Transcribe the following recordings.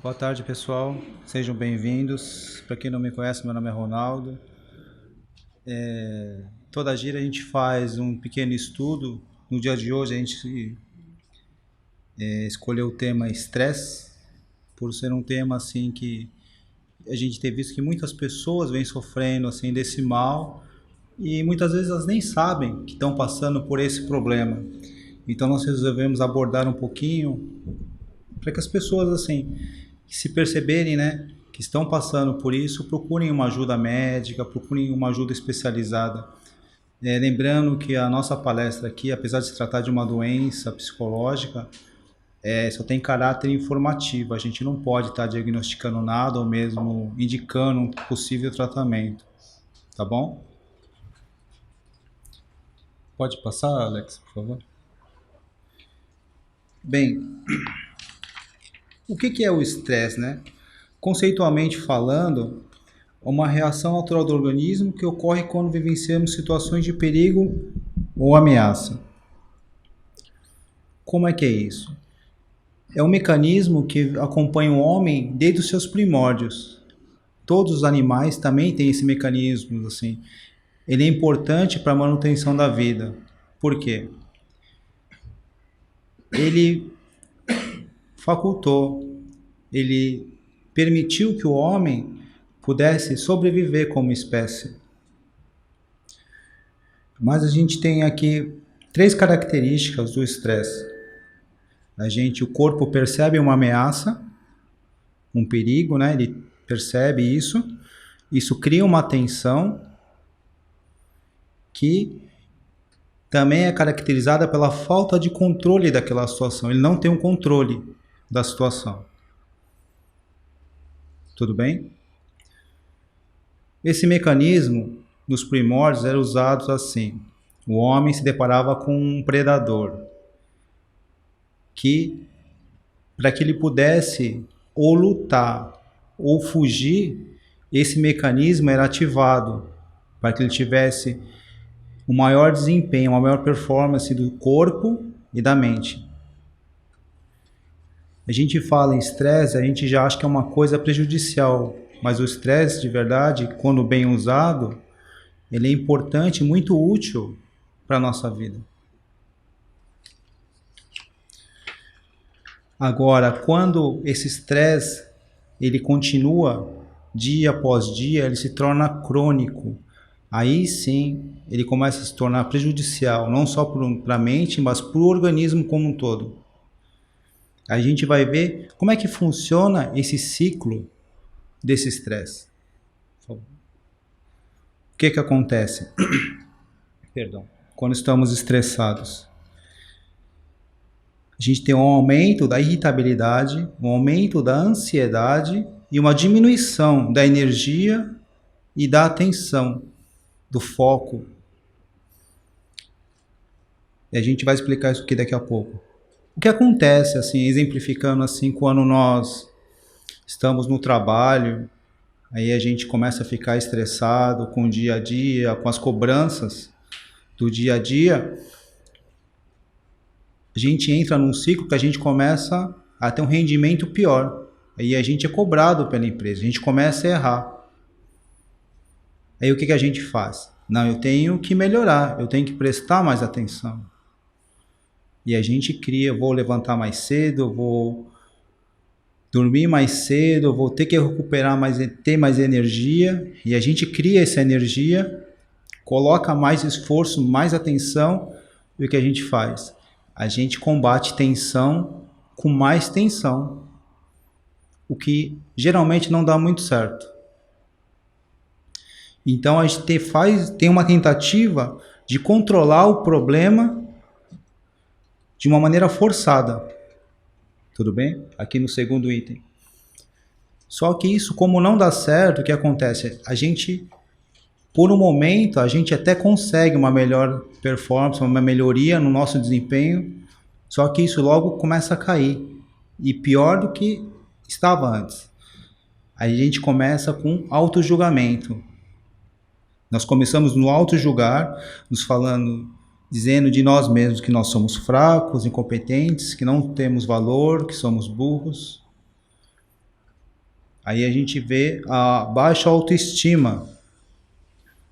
Boa tarde, pessoal. Sejam bem-vindos. Para quem não me conhece, meu nome é Ronaldo. Toda gira a gente faz um pequeno estudo. No dia de hoje a gente escolheu o tema estresse, por ser um tema assim que a gente tem visto que muitas pessoas vêm sofrendo assim desse mal e muitas vezes elas nem sabem que estão passando por esse problema. Então nós resolvemos abordar um pouquinho para que as pessoas assim que se perceberem, né, que estão passando por isso, procurem uma ajuda médica, procurem uma ajuda especializada. Lembrando que a nossa palestra aqui, apesar de se tratar de uma doença psicológica, só tem caráter informativo. A gente não pode estar diagnosticando nada ou mesmo indicando um possível tratamento. Tá bom? Pode passar, Alex, por favor? Bem, o que é o estresse, né? Conceitualmente falando, é uma reação natural do organismo que ocorre quando vivenciamos situações de perigo ou ameaça. Como é que é isso? É um mecanismo que acompanha o homem desde os seus primórdios. Todos os animais também têm esse mecanismo, assim. Ele é importante para a manutenção da vida. Por quê? Ele facultou, ele permitiu que o homem pudesse sobreviver como espécie. Mas a gente tem aqui 3 características do estresse. O corpo percebe uma ameaça, um perigo, né? Ele percebe isso. Isso cria uma tensão que também é caracterizada pela falta de controle daquela situação. Ele não tem um controle da situação. Tudo bem? Esse mecanismo, nos primórdios, era usado assim. O homem se deparava com um predador que, para que ele pudesse ou lutar ou fugir, esse mecanismo era ativado para que ele tivesse um maior desempenho, uma maior performance do corpo e da mente. A gente fala em estresse, a gente já acha que é uma coisa prejudicial, mas o estresse de verdade, quando bem usado, ele é importante e muito útil para a nossa vida. Agora, quando esse estresse ele continua dia após dia, ele se torna crônico. Aí sim, ele começa a se tornar prejudicial, não só para a mente, mas para o organismo como um todo. A gente vai ver como é que funciona esse ciclo desse estresse. O que acontece? Perdão. Quando estamos estressados, a gente tem um aumento da irritabilidade, um aumento da ansiedade e uma diminuição da energia e da atenção, do foco. E a gente vai explicar isso aqui daqui a pouco. O que acontece, assim, exemplificando assim, quando nós estamos no trabalho, aí a gente começa a ficar estressado com o dia a dia, com as cobranças do dia a dia, a gente entra num ciclo que a gente começa a ter um rendimento pior. Aí a gente é cobrado pela empresa, a gente começa a errar. Aí o que a gente faz? Não, eu tenho que melhorar, eu tenho que prestar mais atenção. E a gente cria, eu vou levantar mais cedo, eu vou dormir mais cedo, eu vou ter que recuperar mais, ter mais energia. E a gente cria essa energia, coloca mais esforço, mais atenção. E o que a gente faz? A gente combate tensão com mais tensão, o que geralmente não dá muito certo. Então a gente tem uma tentativa de controlar o problema de uma maneira forçada. Tudo bem? Aqui no segundo item. Só que isso, como não dá certo, o que acontece? A gente, por um momento, a gente até consegue uma melhor performance, uma melhoria no nosso desempenho, só que isso logo começa a cair. E pior do que estava antes. Aí a gente começa com auto-julgamento. Nós começamos no auto-julgar, nos falando, dizendo de nós mesmos que nós somos fracos, incompetentes, que não temos valor, que somos burros. Aí a gente vê a baixa autoestima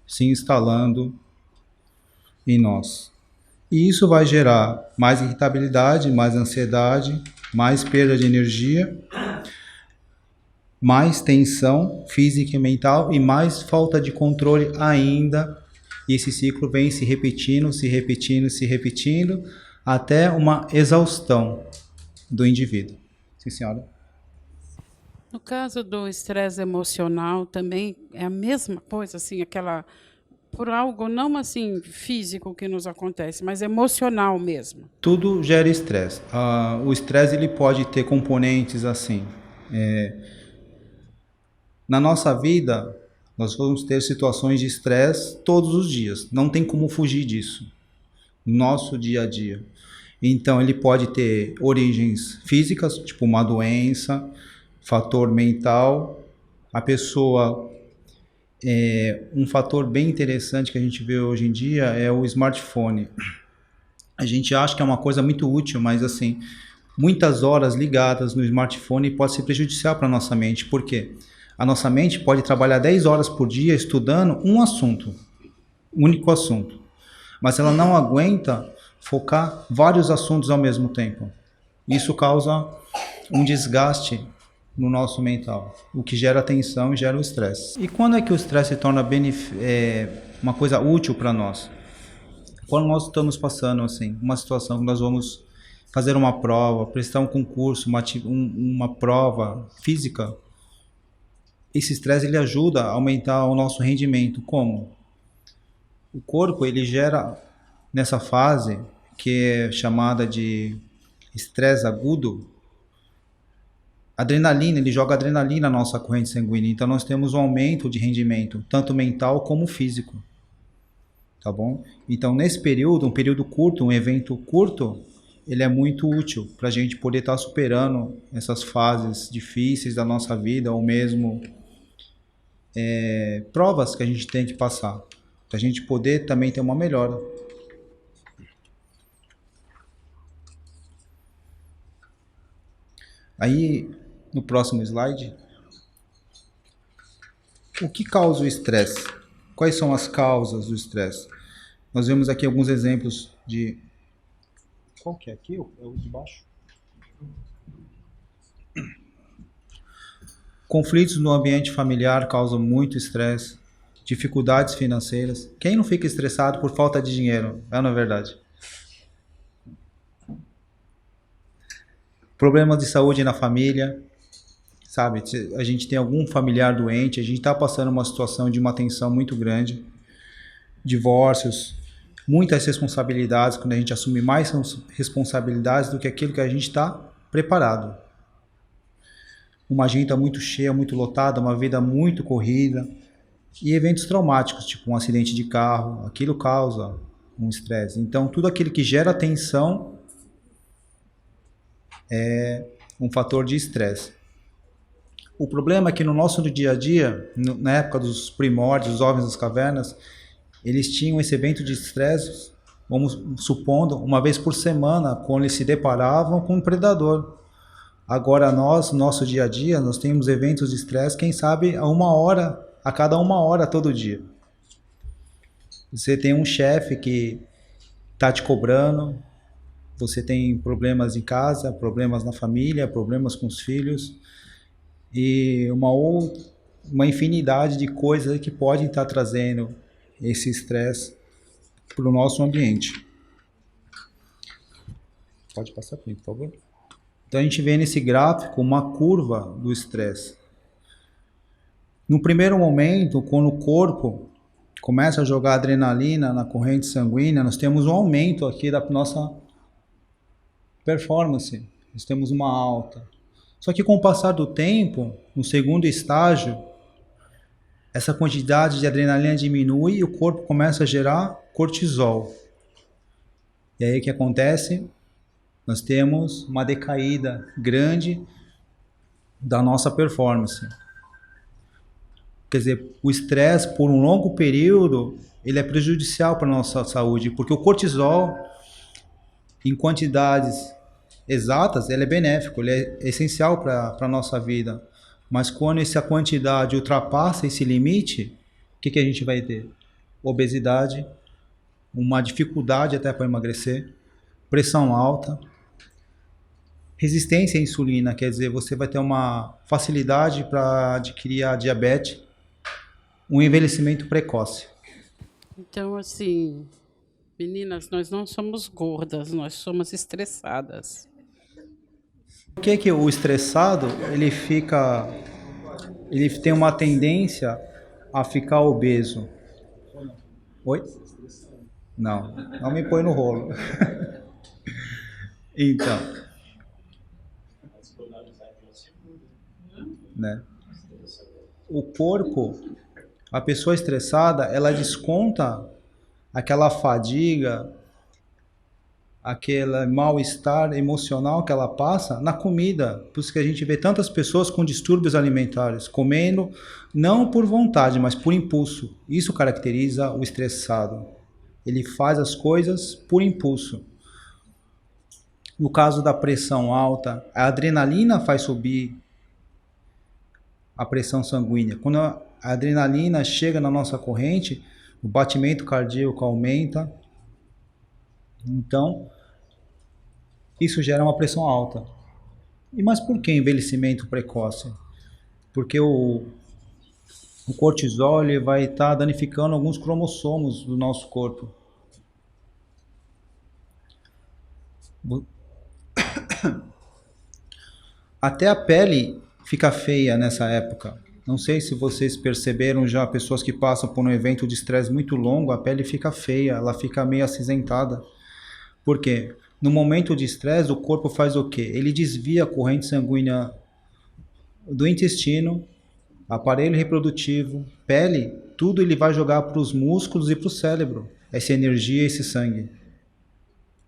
se instalando em nós. E isso vai gerar mais irritabilidade, mais ansiedade, mais perda de energia, mais tensão física e mental e mais falta de controle ainda. E esse ciclo vem se repetindo, se repetindo, se repetindo, até uma exaustão do indivíduo. Sim, senhora? No caso do estresse emocional também é a mesma coisa, assim, aquela por algo não assim físico que nos acontece, mas emocional mesmo. Tudo gera estresse. O estresse ele pode ter componentes assim. Na nossa vida, nós vamos ter situações de estresse todos os dias. Não tem como fugir disso. Nosso dia a dia. Então, ele pode ter origens físicas, tipo uma doença, fator mental. A pessoa, um fator bem interessante que a gente vê hoje em dia é o smartphone. A gente acha que é uma coisa muito útil, mas assim, muitas horas ligadas no smartphone pode ser prejudicial para a nossa mente. Por quê? A nossa mente pode trabalhar 10 horas por dia estudando um assunto, um único assunto. Mas ela não aguenta focar vários assuntos ao mesmo tempo. Isso causa um desgaste no nosso mental, o que gera tensão e gera o estresse. E quando é que o estresse se torna uma coisa útil para nós? Quando nós estamos passando assim, uma situação que nós vamos fazer uma prova, prestar um concurso, uma prova física, esse estresse ele ajuda a aumentar o nosso rendimento. Como? O corpo ele gera nessa fase que é chamada de estresse agudo, adrenalina, ele joga adrenalina na nossa corrente sanguínea, então nós temos um aumento de rendimento, tanto mental como físico, tá bom? Então nesse período, um período curto, um evento curto, ele é muito útil para a gente poder estar superando essas fases difíceis da nossa vida, ou mesmo provas que a gente tem que passar, para a gente poder também ter uma melhora. Aí, no próximo slide, o que causa o estresse? Quais são as causas do estresse? Nós vemos aqui alguns exemplos de... Qual que é aqui? É o de baixo? Conflitos no ambiente familiar causam muito estresse, dificuldades financeiras. Quem não fica estressado por falta de dinheiro? Não é verdade? Problemas de saúde na família, sabe? Se a gente tem algum familiar doente, a gente está passando uma situação de uma tensão muito grande, divórcios, muitas responsabilidades, quando a gente assume mais responsabilidades do que aquilo que a gente está preparado. Uma agenda muito cheia, muito lotada, uma vida muito corrida e eventos traumáticos, tipo um acidente de carro, aquilo causa um estresse. Então, tudo aquilo que gera tensão é um fator de estresse. O problema é que no nosso dia a dia, na época dos primórdios, dos homens das cavernas, eles tinham esse evento de estresse, vamos supondo, uma vez por semana, quando eles se deparavam com um predador. Agora nós, no nosso dia a dia, nós temos eventos de estresse, quem sabe a cada uma hora todo dia. Você tem um chefe que está te cobrando, você tem problemas em casa, problemas na família, problemas com os filhos e uma infinidade de coisas que podem estar trazendo esse estresse para o nosso ambiente. Pode passar para mim, por favor. Então a gente vê nesse gráfico uma curva do estresse. No primeiro momento, quando o corpo começa a jogar adrenalina na corrente sanguínea, nós temos um aumento aqui da nossa performance, nós temos uma alta. Só que com o passar do tempo, no segundo estágio, essa quantidade de adrenalina diminui e o corpo começa a gerar cortisol. E aí o que acontece? Nós temos uma decaída grande da nossa performance. Quer dizer, o estresse por um longo período, ele é prejudicial para a nossa saúde, porque o cortisol, em quantidades exatas, ele é benéfico, ele é essencial para a nossa vida. Mas quando essa quantidade ultrapassa esse limite, o que a gente vai ter? Obesidade, uma dificuldade até para emagrecer, pressão alta, resistência à insulina, quer dizer, você vai ter uma facilidade para adquirir a diabetes, um envelhecimento precoce. Então, assim, meninas, nós não somos gordas, nós somos estressadas. Por que o estressado, ele tem uma tendência a ficar obeso? Oi? Não, não me põe no rolo. Então, né? O corpo, a pessoa estressada, ela desconta aquela fadiga, aquele mal-estar emocional que ela passa na comida. Por isso que a gente vê tantas pessoas com distúrbios alimentares, comendo não por vontade, mas por impulso. Isso caracteriza o estressado. Ele faz as coisas por impulso. No caso da pressão alta, a adrenalina faz subir a pressão sanguínea. Quando a adrenalina chega na nossa corrente, o batimento cardíaco aumenta. Então, isso gera uma pressão alta. Mas por que envelhecimento precoce? Porque o cortisol ele vai estar danificando alguns cromossomos do nosso corpo. Até a pele fica feia nessa época. Não sei se vocês perceberam já, pessoas que passam por um evento de estresse muito longo, a pele fica feia, ela fica meio acinzentada. Por quê? No momento de estresse, o corpo faz o quê? Ele desvia a corrente sanguínea do intestino, aparelho reprodutivo, pele, tudo ele vai jogar para os músculos e para o cérebro, essa energia, esse sangue.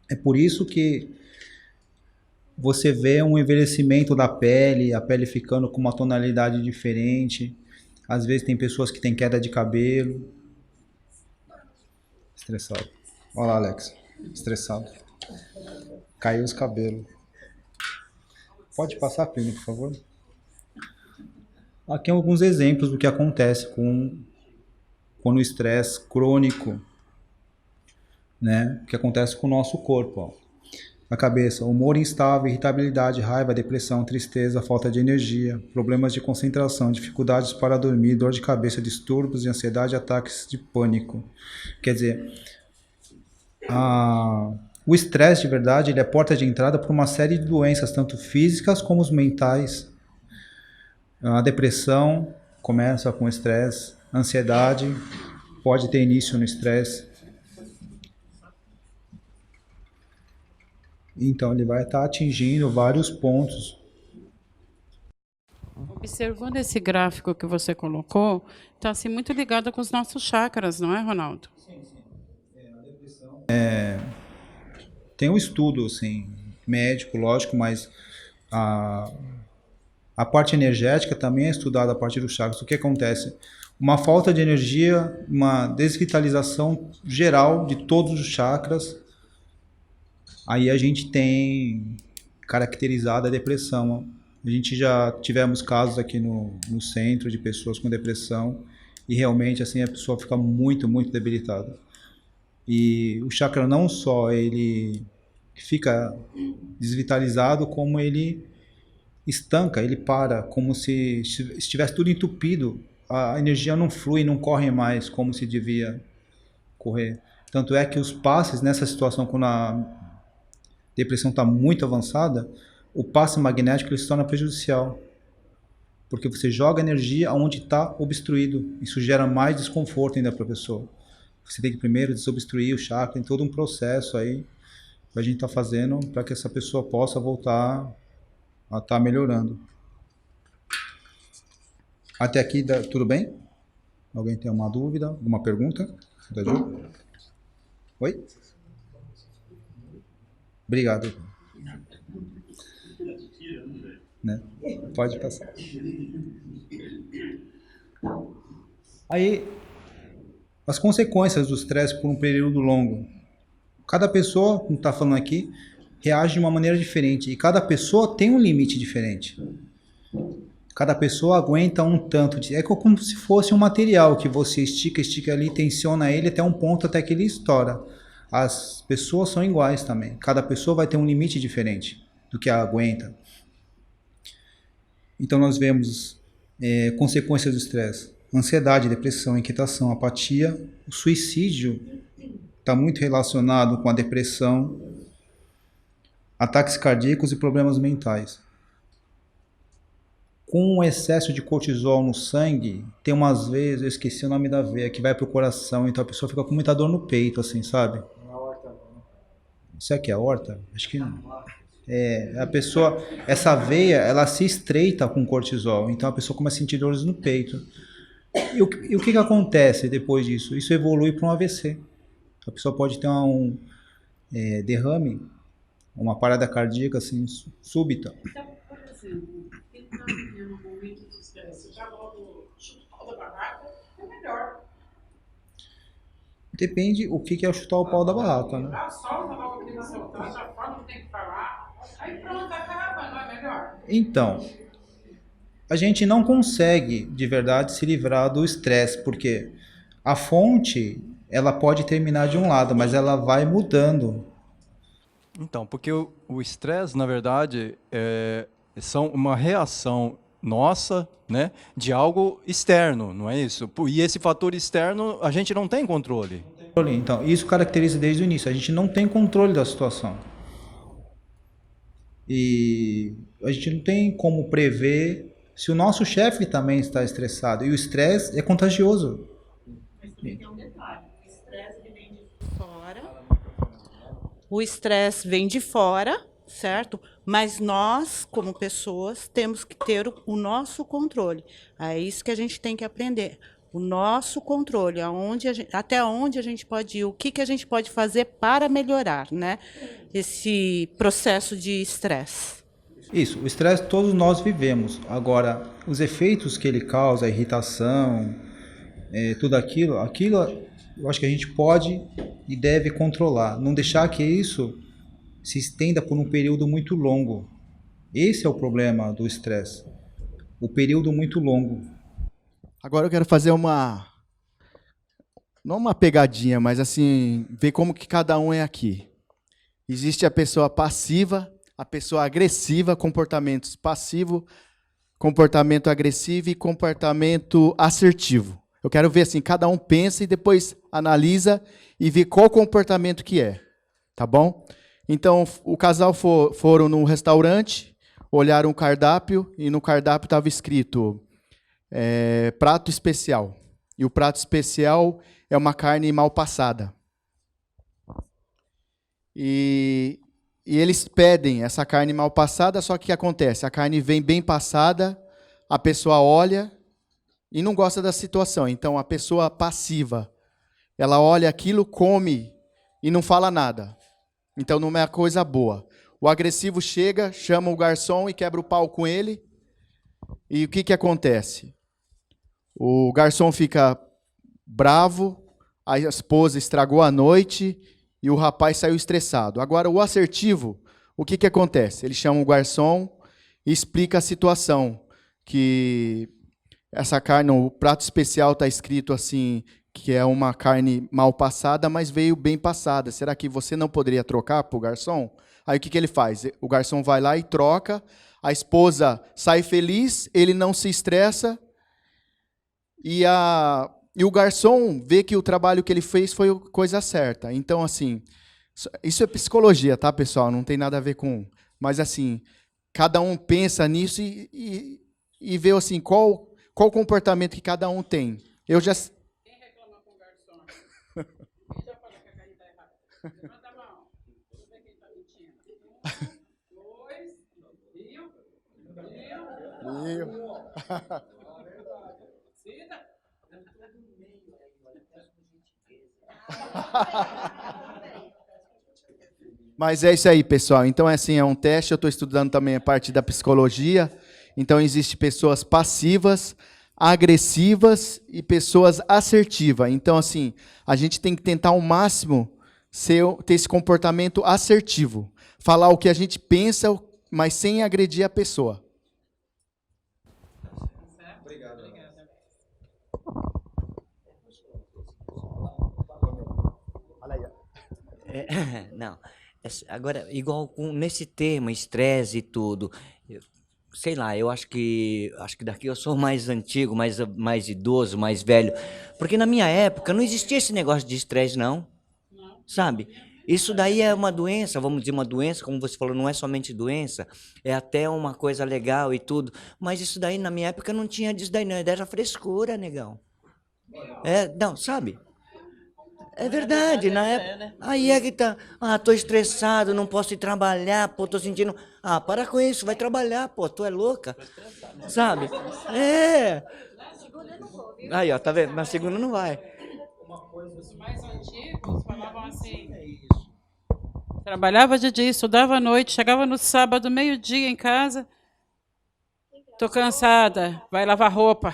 É por isso que você vê um envelhecimento da pele, a pele ficando com uma tonalidade diferente. Às vezes tem pessoas que têm queda de cabelo. Estressado. Olha lá, Alex. Estressado. Caiu os cabelos. Pode passar, Plínio, por favor? Aqui alguns exemplos do que acontece quando o estresse crônico, né? O que acontece com o nosso corpo, ó. A cabeça, humor instável, irritabilidade, raiva, depressão, tristeza, falta de energia, problemas de concentração, dificuldades para dormir, dor de cabeça, distúrbios de ansiedade, ataques de pânico. Quer dizer, o estresse de verdade ele é a porta de entrada para uma série de doenças, tanto físicas como os mentais. A depressão começa com estresse, a ansiedade pode ter início no estresse. Então ele vai estar atingindo vários pontos. Observando esse gráfico que você colocou, está assim, muito ligado com os nossos chakras, não é, Ronaldo? Sim, sim. A depressão tem um estudo assim, médico, lógico, mas a parte energética também é estudada a partir dos chakras. O que acontece? Uma falta de energia, uma desvitalização geral de todos os chakras. Aí a gente tem caracterizado a depressão. A gente já tivemos casos aqui no centro de pessoas com depressão e realmente assim a pessoa fica muito, muito debilitada. E o chakra não só ele fica desvitalizado, como ele estanca, ele para, como se estivesse tudo entupido. A energia não flui, não corre mais como se devia correr. Tanto é que os passes nessa situação, quando a depressão está muito avançada, o passe magnético ele se torna prejudicial. Porque você joga energia onde está obstruído. Isso gera mais desconforto ainda para a pessoa. Você tem que primeiro desobstruir o chakra, tem todo um processo aí que a gente está fazendo para que essa pessoa possa voltar a estar melhorando. Até aqui, tudo bem? Alguém tem uma dúvida, alguma pergunta? Oi? Obrigado. Né? Pode passar. Aí, as consequências do estresse por um período longo. Cada pessoa, como está falando aqui, reage de uma maneira diferente. E cada pessoa tem um limite diferente. Cada pessoa aguenta um tanto. É como se fosse um material que você estica, estica ali, tensiona ele até um ponto até que ele estoura. As pessoas são iguais também. Cada pessoa vai ter um limite diferente do que aguenta. Então nós vemos consequências do estresse. Ansiedade, depressão, inquietação, apatia. O suicídio está muito relacionado com a depressão, ataques cardíacos e problemas mentais. Com o excesso de cortisol no sangue, tem umas vezes, eu esqueci o nome da veia, que vai pro coração, então a pessoa fica com muita dor no peito, assim, sabe? Isso aqui é a aorta? Acho que não. A pessoa, essa veia, ela se estreita com cortisol, então a pessoa começa a sentir dores no peito. E o que acontece depois disso? Isso evolui para um AVC. A pessoa pode ter um derrame, uma parada cardíaca assim, súbita. Então, por exemplo, quem está vivendo um momento de estresse, já logo chuta o pau da barraca, é melhor. Depende o que é chutar o pau da barraca, né? Solta logo o que vai soltar, já fala o que tem que falar, aí pronto, acaba, não é melhor? Então, a gente não consegue de verdade se livrar do estresse, porque a fonte ela pode terminar de um lado, mas ela vai mudando. Então, porque o estresse, na verdade, são uma reação nossa, né, de algo externo, não é isso? E esse fator externo a gente não tem controle. Então, isso caracteriza desde o início, a gente não tem controle da situação. E a gente não tem como prever se o nosso chefe também está estressado. E o estresse é contagioso. Mas também tem um detalhe, o estresse vem de fora. O estresse vem de fora, certo? Mas nós, como pessoas, temos que ter o nosso controle. É isso que a gente tem que aprender. O nosso controle, até onde a gente pode ir, o que a gente pode fazer para melhorar, né? Esse processo de estresse. Isso, o estresse todos nós vivemos. Agora, os efeitos que ele causa, a irritação, tudo aquilo eu acho que a gente pode e deve controlar. Não deixar que isso se estenda por um período muito longo. Esse é o problema do estresse. O período muito longo. Agora eu quero fazer não uma pegadinha, mas assim, ver como que cada um é aqui. Existe a pessoa passiva, a pessoa agressiva, comportamentos passivo, comportamento agressivo e comportamento assertivo. Eu quero ver assim, cada um pensa e depois analisa e vê qual comportamento que é, tá bom? Então, o casal foram num restaurante, olharam o cardápio e no cardápio estava escrito prato especial. E o prato especial é uma carne mal passada. E eles pedem essa carne mal passada, só que o que acontece? A carne vem bem passada, a pessoa olha e não gosta da situação. Então, a pessoa passiva, ela olha aquilo, come e não fala nada. Então, não é uma coisa boa. O agressivo chega, chama o garçom e quebra o pau com ele. E o que acontece? O garçom fica bravo, a esposa estragou a noite e o rapaz saiu estressado. Agora, o assertivo, o que acontece? Ele chama o garçom e explica a situação, que essa carne, o prato especial está escrito assim, que é uma carne mal passada, mas veio bem passada. Será que você não poderia trocar para o garçom? Aí o que ele faz? O garçom vai lá e troca, a esposa sai feliz, ele não se estressa, e o garçom vê que o trabalho que ele fez foi a coisa certa. Então, assim, isso é psicologia, tá, pessoal? Não tem nada a ver com... Mas, assim, cada um pensa nisso e vê, assim, qual comportamento que cada um tem. Eu já... Quem reclama com o garçom? Quem já falou que a carne está errada? Levanta a mão. Deixa eu ver quem está mentindo. 1, 2, viu? Mas é isso aí, pessoal. Então, assim, é um teste. Eu estou estudando também a parte da psicologia. Então, existem pessoas passivas, agressivas e pessoas assertivas. Então, assim, a gente tem que tentar ao máximo ter esse comportamento assertivo. Falar o que a gente pensa, mas sem agredir a pessoa. Não, agora, igual nesse tema, estresse e tudo, sei lá, eu acho que daqui eu sou mais antigo, mais idoso, mais velho, porque na minha época não existia esse negócio de estresse, não, sabe? Isso daí é uma doença, vamos dizer uma doença, como você falou, não é somente doença, é até uma coisa legal e tudo, mas isso daí na minha época não tinha disso daí não, era frescura, negão. Não, sabe? É verdade, na época. Aí é que tá. Tô estressado, não posso ir trabalhar, pô, tô sentindo. Para com isso, vai trabalhar, pô, tu é louca. Sabe? Aí, ó, tá vendo? Na segunda não vai. Os mais antigos falavam assim. Trabalhava de dia, estudava à noite, chegava no sábado, meio-dia em casa. Tô cansada, vai lavar roupa.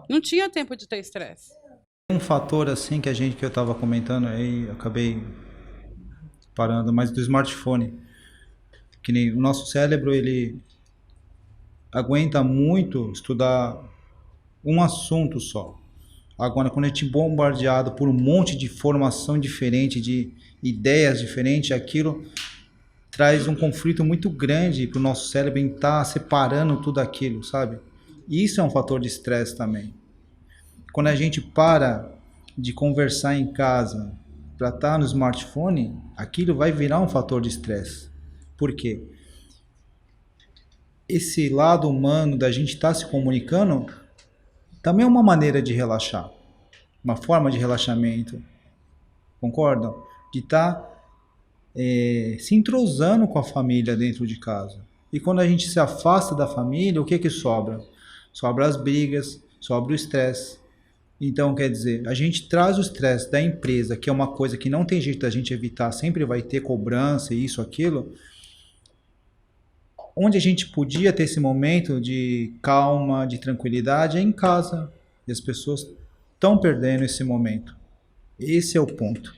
Não tinha tempo de ter estresse. Um fator assim que eu estava comentando aí, eu acabei parando, mas do smartphone, que nem o nosso cérebro, ele aguenta muito estudar um assunto só. Agora, quando a gente é bombardeado por um monte de informação diferente, de ideias diferentes, aquilo traz um conflito muito grande para o nosso cérebro em estar separando tudo aquilo, sabe? E isso é um fator de estresse também. Quando a gente para de conversar em casa para estar no smartphone, aquilo vai virar um fator de estresse. Por quê? Esse lado humano da gente estar se comunicando também é uma maneira de relaxar, uma forma de relaxamento. Concordam? De estar se entrosando com a família dentro de casa. E quando a gente se afasta da família, o que sobra? Sobra as brigas, sobra o estresse. Então, quer dizer, a gente traz o estresse da empresa, que é uma coisa que não tem jeito da gente evitar, sempre vai ter cobrança, isso, aquilo. Onde a gente podia ter esse momento de calma, de tranquilidade, é em casa. E as pessoas estão perdendo esse momento. Esse é o ponto.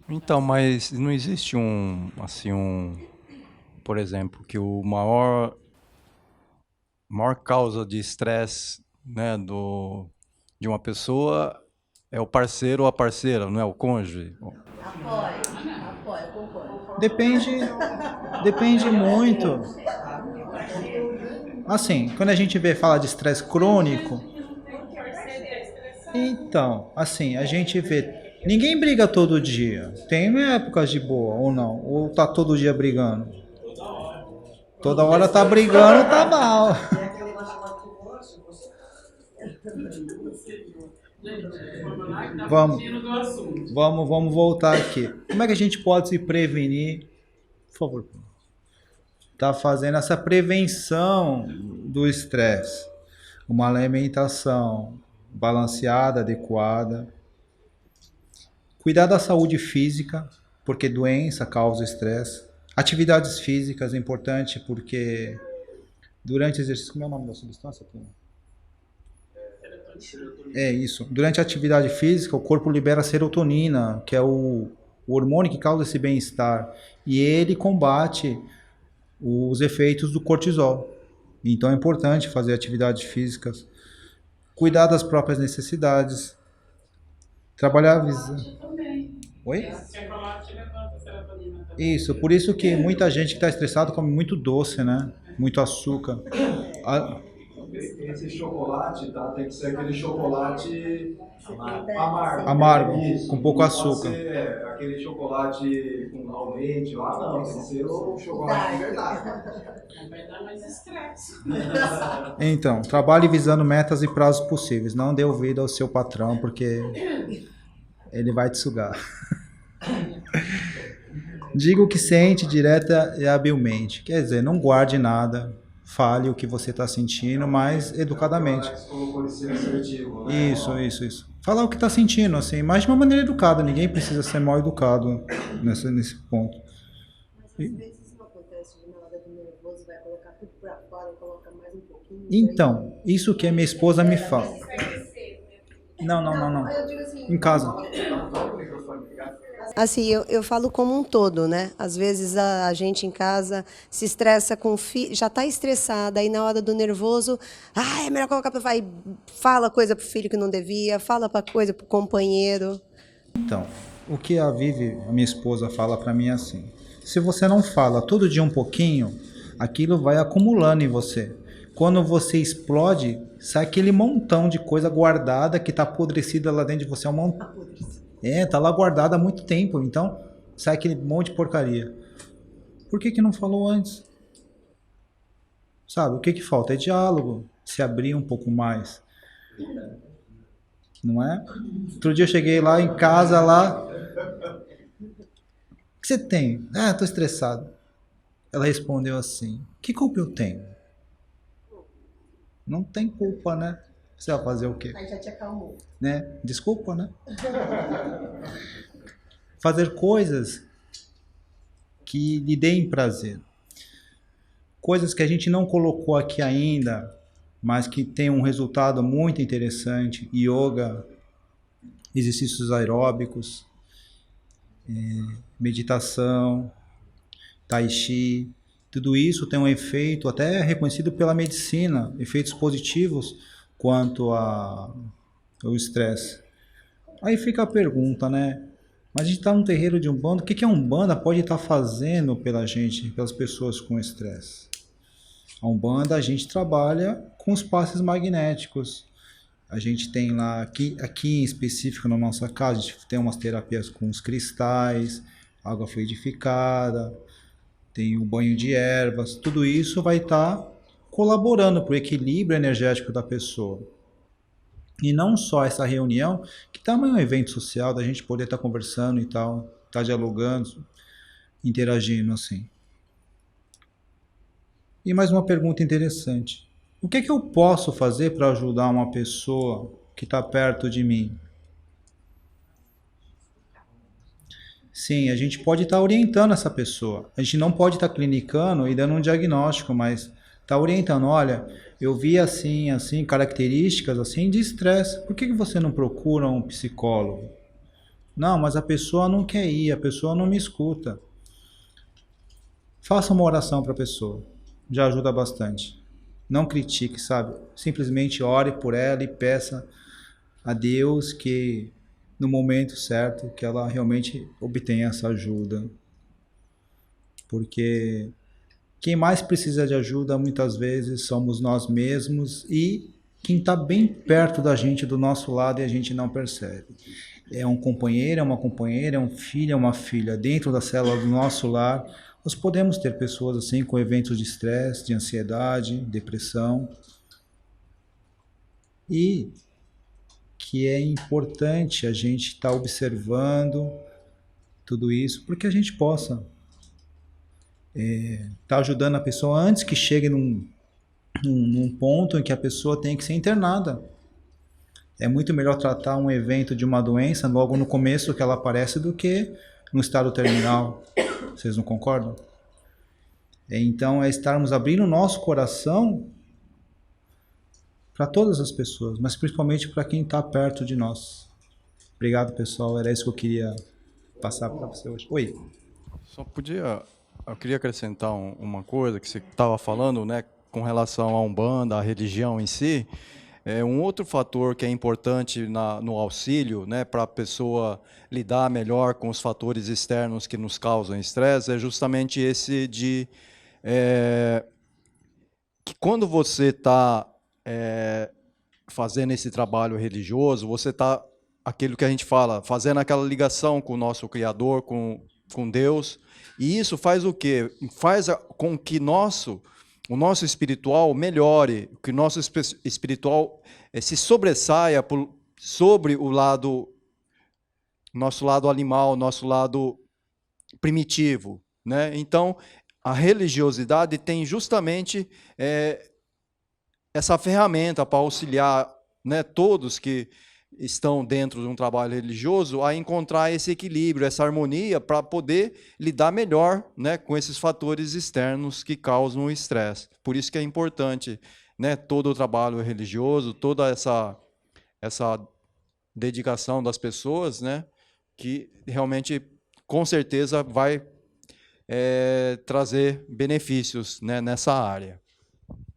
Então, mas não existe por exemplo, que o maior causa de estresse, né, de uma pessoa é o parceiro ou a parceira, não é o cônjuge? Apoio, concordo. Depende muito. Assim, quando a gente fala de estresse crônico, então, assim, a gente vê, ninguém briga todo dia. Tem épocas de boa ou não? Ou tá todo dia brigando? Toda hora tá brigando, tá mal. Vamos voltar aqui. Como é que a gente pode se prevenir? Por favor. Tá fazendo essa prevenção do estresse. Uma alimentação balanceada, adequada. Cuidar da saúde física, porque doença causa estresse. Atividades físicas é importante, porque durante o exercício... Como é o nome da substância? É isso. Durante a atividade física, o corpo libera serotonina, que é o hormônio que causa esse bem-estar. E ele combate os efeitos do cortisol. Então é importante fazer atividades físicas, cuidar das próprias necessidades, trabalhar... Oi? Isso, por isso que muita gente que está estressada come muito doce, né? Muito açúcar. Esse chocolate, tá? Tem que ser aquele chocolate amargo, isso, com pouco açúcar. Ser, aquele chocolate com leite lá, não. Tem que ser o chocolate de verdade. Vai dar mais estresse. Então, trabalhe visando metas e prazos possíveis. Não dê ouvido ao seu patrão, porque ele vai te sugar. Diga o que sente direta e habilmente. Quer dizer, não guarde nada. Fale o que você está sentindo, mas educadamente. Isso. Falar o que está sentindo, assim, mas de uma maneira educada. Ninguém precisa ser mal educado nesse ponto. Mas às vezes não acontece de na hora do nervoso, vai colocar tudo para fora e coloca mais um pouquinho. Então, isso que a minha esposa me fala. Não, não, não, não. Eu digo assim, Em casa. assim, eu falo como um todo, né? Às vezes a gente em casa se estressa com o filho, já está estressada, aí na hora do nervoso, é melhor colocar para vai, fala coisa pro filho que não devia, fala para coisa pro companheiro. Então, o que a Vivi, a minha esposa, fala para mim é assim: se você não fala todo dia um pouquinho, aquilo vai acumulando em você. Quando você explode, sai aquele montão de coisa guardada que está apodrecida lá dentro de você. É um montão. Tá lá guardada há muito tempo. Então, sai aquele monte de porcaria. Por que não falou antes? Sabe, o que falta? É diálogo. Se abrir um pouco mais. Não é? Outro dia eu cheguei lá em casa, lá... O que você tem? Tô estressado. Ela respondeu assim: que culpa eu tenho? Não tem culpa, né? Você vai fazer o quê? Aí já te acalmou. Né? Desculpa, né? Fazer coisas que lhe deem prazer. Coisas que a gente não colocou aqui ainda, mas que tem um resultado muito interessante. Yoga, exercícios aeróbicos, meditação, tai chi. Tudo isso tem um efeito até reconhecido pela medicina, efeitos positivos quanto ao estresse. Aí fica a pergunta, né? Mas a gente está num terreiro de Umbanda, o que a Umbanda pode estar fazendo pela gente, pelas pessoas com estresse? A Umbanda, a gente trabalha com os passes magnéticos. A gente tem lá, aqui em específico na nossa casa, a gente tem umas terapias com os cristais, água fluidificada, tem o banho de ervas, tudo isso vai estar colaborando para o equilíbrio energético da pessoa. E não só essa reunião, que também é um evento social, da gente poder estar conversando e tal, estar dialogando, interagindo assim. E mais uma pergunta interessante: o que eu posso fazer para ajudar uma pessoa que está perto de mim? Sim, a gente pode estar orientando essa pessoa. A gente não pode estar clinicando e dando um diagnóstico, mas está orientando. Olha, eu vi assim, características assim de estresse. Por que você não procura um psicólogo? Não, mas a pessoa não quer ir, a pessoa não me escuta. Faça uma oração para a pessoa. Já ajuda bastante. Não critique, sabe? Simplesmente ore por ela e peça a Deus que no momento certo, que ela realmente obtenha essa ajuda. Porque quem mais precisa de ajuda muitas vezes somos nós mesmos e quem está bem perto da gente, do nosso lado, e a gente não percebe. É um companheiro, é uma companheira, é um filho, é uma filha. Dentro da célula do nosso lar, nós podemos ter pessoas assim com eventos de estresse, de ansiedade, depressão. E que é importante a gente estar observando tudo isso, porque a gente possa estar ajudando a pessoa antes que chegue num ponto em que a pessoa tem que ser internada. É muito melhor tratar um evento de uma doença logo no começo que ela aparece do que no estado terminal. Vocês não concordam? Então é estarmos abrindo o nosso coração para todas as pessoas, mas principalmente para quem está perto de nós. Obrigado, pessoal. Era isso que eu queria passar para você hoje. Oi. Eu queria acrescentar uma coisa que você estava falando, né, com relação à Umbanda, à religião em si. Um outro fator que é importante no auxílio, né, para a pessoa lidar melhor com os fatores externos que nos causam estresse é justamente esse de que quando você está fazendo esse trabalho religioso, você está, aquilo que a gente fala, fazendo aquela ligação com o nosso Criador, com Deus, e isso faz o quê? Faz com que o nosso espiritual melhore, que o nosso espiritual se sobressaia sobre o nosso lado animal, nosso lado primitivo, né? Então, a religiosidade tem justamente essa ferramenta para auxiliar, né, todos que estão dentro de um trabalho religioso a encontrar esse equilíbrio, essa harmonia para poder lidar melhor, né, com esses fatores externos que causam o estresse. Por isso que é importante né, todo o trabalho religioso, toda essa dedicação das pessoas, né, que realmente, com certeza, vai trazer benefícios, né, nessa área.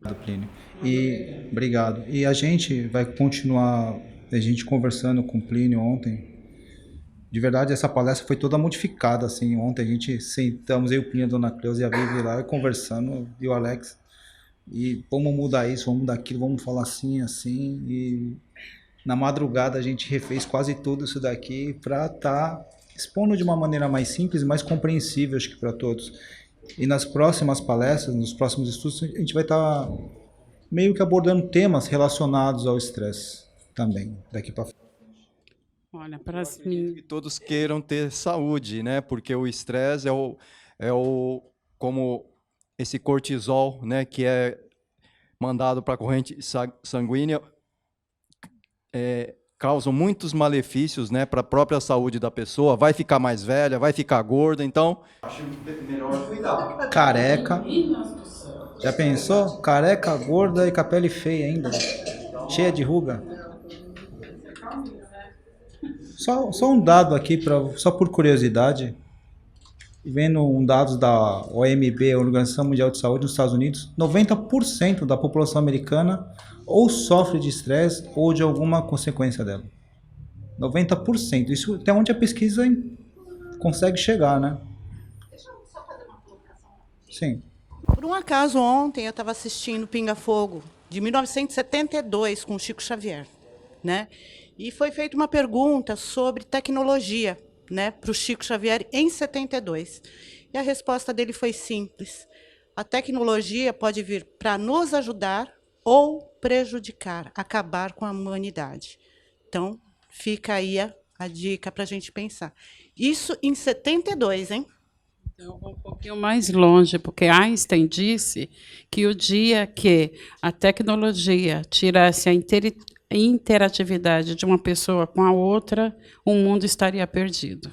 Obrigado, Plínio. E obrigado. E a gente vai continuar, a gente conversando com o Plínio ontem. De verdade, essa palestra foi toda modificada, assim. Ontem a gente sentamos, eu, o Plínio, a Dona Cleusa e a Vivi lá, conversando, e o Alex. E vamos mudar isso, vamos mudar aquilo, vamos falar assim, assim. E na madrugada a gente refez quase tudo isso daqui para estar expondo de uma maneira mais simples e mais compreensível, acho que para todos. E nas próximas palestras, nos próximos estudos, a gente vai estar meio que abordando temas relacionados ao estresse também, daqui para frente. Olha, para as Que todos queiram ter saúde, né? Porque o estresse como esse cortisol, né, que é mandado para a corrente sanguínea, causam muitos malefícios, né, para a própria saúde da pessoa. Vai ficar mais velha, vai ficar gorda, então Acho melhor cuidar. Careca. Já pensou? Careca, gorda e com a pele feia ainda. Cheia de ruga. Só um dado aqui, só por curiosidade. Vendo um dados da OMB, Organização Mundial de Saúde, nos Estados Unidos, 90% da população americana ou sofre de estresse ou de alguma consequência dela. 90%. Isso até onde a pesquisa consegue chegar, né? Sim. Por um acaso, ontem eu estava assistindo Pinga Fogo, de 1972, com o Chico Xavier, né? E foi feita uma pergunta sobre tecnologia, né, para o Chico Xavier em 72. E a resposta dele foi simples. A tecnologia pode vir para nos ajudar ou prejudicar, acabar com a humanidade. Então, fica aí a dica para a gente pensar. Isso em 72, hein? Eu vou um pouquinho mais longe, porque Einstein disse que o dia que a tecnologia tirasse a interatividade de uma pessoa com a outra, o mundo estaria perdido.